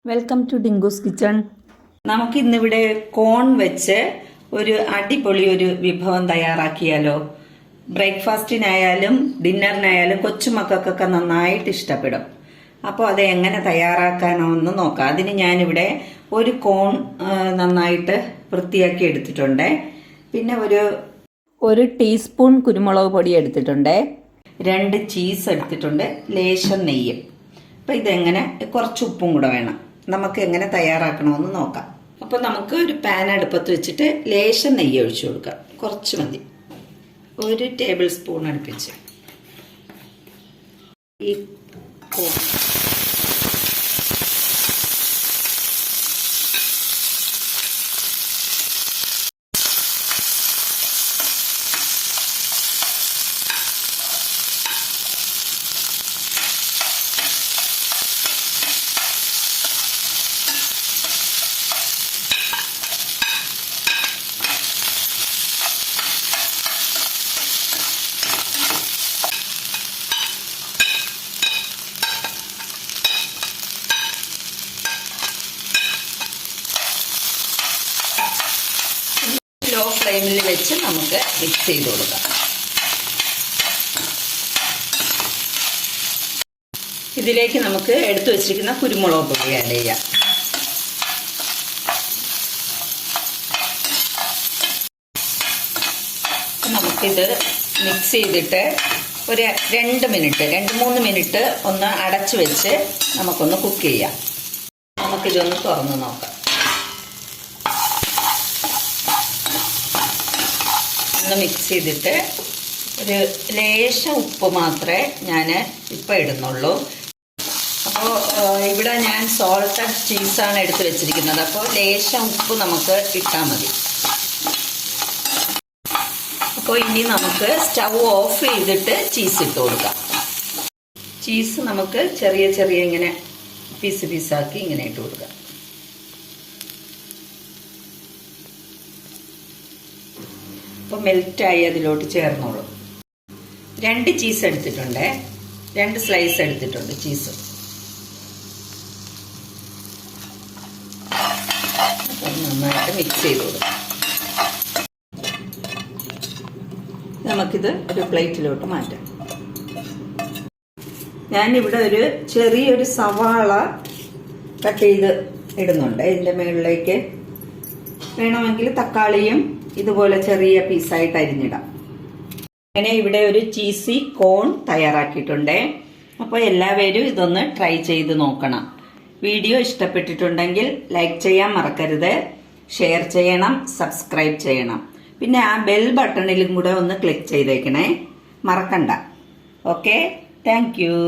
Welcome to Dinkoos kitchen. നമുക്ക് ഇന്നിവിടെ കോൺ വെച്ച് ഒരു അടിപൊളി ഒരു വിഭവം തയ്യാറാക്കിയാലോ? ബ്രേക്ക്ഫാസ്റ്റിനായാലും ഡിന്നറിനായാലും കൊച്ചുമക്കൾക്കൊക്കെ നന്നായിട്ട് ഇഷ്ടപ്പെടും. അപ്പോൾ അത് എങ്ങനെ തയ്യാറാക്കാനോ എന്ന് നോക്കാം. അതിന് ഞാനിവിടെ ഒരു കോൺ നന്നായിട്ട് വൃത്തിയാക്കി എടുത്തിട്ടുണ്ട്. പിന്നെ ഒരു ടീസ്പൂൺ കുരുമുളക് പൊടി എടുത്തിട്ടുണ്ട്. 2 ചീസ് എടുത്തിട്ടുണ്ട്. ലേശം നെയ്യും. അപ്പം ഇതെങ്ങനെ കുറച്ച് ഉപ്പും കൂടെ വേണം. നമുക്ക് എങ്ങനെ തയ്യാറാക്കണമെന്ന് നോക്കാം. അപ്പോൾ നമുക്ക് ഒരു പാൻ അടുപ്പത്ത് വെച്ചിട്ട് ലേശം നെയ്യ് ഒഴിച്ചു കൊടുക്കാം. കുറച്ച് മതി. 1 ടേബിൾ സ്പൂൺ അടുപ്പിച്ച് ഈ കോൺ ലോ ഫ്ലെയിമിൽ വെച്ച് നമുക്ക് മിക്സ് ചെയ്ത് കൊടുക്കാം. ഇതിലേക്ക് നമുക്ക് എടുത്തു വെച്ചിരിക്കുന്ന കുരുമുളക് പൊടി ആഡ് ചെയ്യാം. നമുക്കിത് മിക്സ് ചെയ്തിട്ട് ഒരു 2-3 മിനിറ്റ് ഒന്ന് അടച്ചു വെച്ച് നമുക്കൊന്ന് കുക്ക് ചെയ്യാം. നമുക്കിതൊന്ന് തുറന്ന് നോക്കാം. ഒന്ന് മിക്സ് ചെയ്തിട്ട് ഒരു ലേശം ഉപ്പ് മാത്രമേ ഞാൻ ഇപ്പം ഇടുന്നുള്ളൂ. അപ്പോൾ ഇവിടെ ഞാൻ സോൾട്ടഡ് ചീസാണ് എടുത്ത് വെച്ചിരിക്കുന്നത്. അപ്പോൾ ലേശം ഉപ്പ് നമുക്ക് ഇട്ടാൽ മതി. അപ്പോൾ ഇനി നമുക്ക് സ്റ്റൗ ഓഫ് ചെയ്തിട്ട് ചീസ് ഇട്ട് കൊടുക്കാം. ചീസ് നമുക്ക് ചെറിയ ഇങ്ങനെ പീസാക്കി ഇങ്ങനെ ഇട്ട് കൊടുക്കാം. അപ്പോൾ മെൽറ്റായി അതിലോട്ട് ചേർന്നോളൂ. 2 ചീസ് എടുത്തിട്ടുണ്ട്. 2 സ്ലൈസ് എടുത്തിട്ടുണ്ട് ചീസ്. അപ്പം നന്നായിട്ട് മിക്സ് ചെയ്ത് കൊടുക്കാം. നമുക്കിത് ഒരു പ്ലേറ്റിലോട്ട് മാറ്റാം. ഞാനിവിടെ ഒരു ചെറിയൊരു സവാള കട്ട് ചെയ്ത് ഇടുന്നുണ്ട്. ഇതിൻ്റെ മുകളിലേക്ക് വേണമെങ്കിൽ തക്കാളിയും ഇതുപോലെ ചെറിയ പീസായിട്ട് അരിഞ്ഞിടാം. അങ്ങനെ ഇവിടെ ഒരു ചീസി കോൺ തയ്യാറാക്കിയിട്ടുണ്ട്. അപ്പോൾ എല്ലാവരും ഇതൊന്ന് ട്രൈ ചെയ്ത് നോക്കണം. വീഡിയോ ഇഷ്ടപ്പെട്ടിട്ടുണ്ടെങ്കിൽ ലൈക്ക് ചെയ്യാൻ മറക്കരുത്, ഷെയർ ചെയ്യണം, സബ്സ്ക്രൈബ് ചെയ്യണം. പിന്നെ ആ ബെൽ ബട്ടണിലും കൂടെ ഒന്ന് ക്ലിക്ക് ചെയ്തേക്കണേ, മറക്കണ്ട. Okay, thank you.